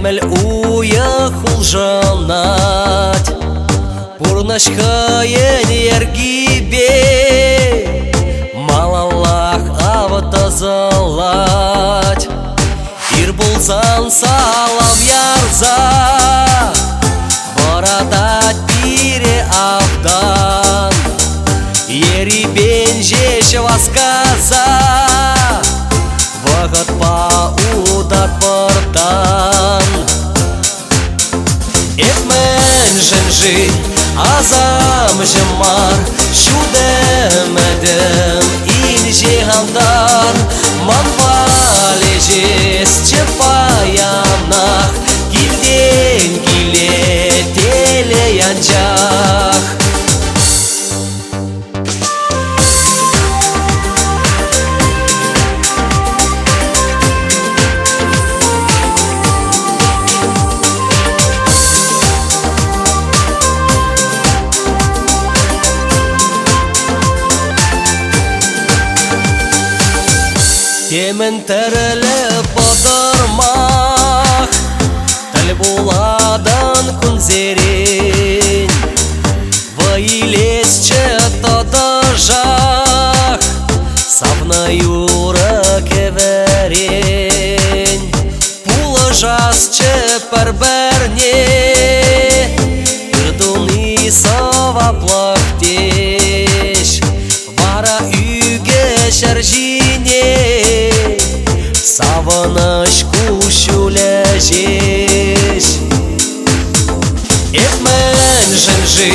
Темел уя хулжанать, Пурнашка енергибе, Малаллах аватазалать. Ир булсан салам ярза, Борадать пире авдан, Ери бенжеш васказа, Вагат па удар портан. Этмен женжи азам жемар, Шудемедем инжи хамдар, Манвалежес чепаянах, Гильден гиле теле янчах. Темен тереле подырмах, Тіл буладан күнзерен, Вайлесче тодыжах, Савна юры кеверен. Пулы жасче пәрбәрне, Үрдуны саваплық теш, Вара үйге шәржине, Савыныш кушулежеш. Этмен женжи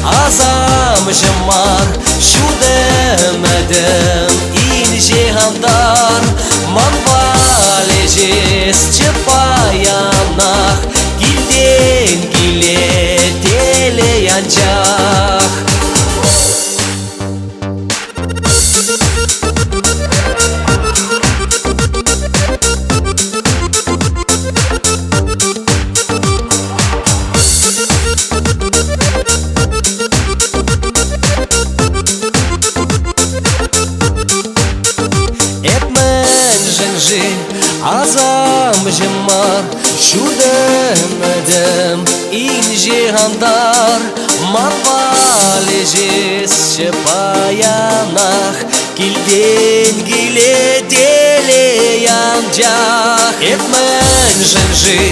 азам жемар, Шудемедем инжи хамдар, Манвалежес чепаянах, Гильден гиле теле янчах. Azam jemar, Şudemedem inji handar, Manvalejes şepayanach, Gilden gile dele yanjach. Etmen jenji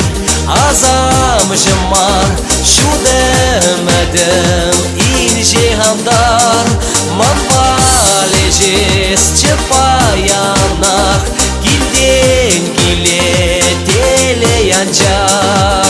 azam jemar, Şudemedem inji handar, Manvalejes şepayanach, Gilden gile tele yanjach.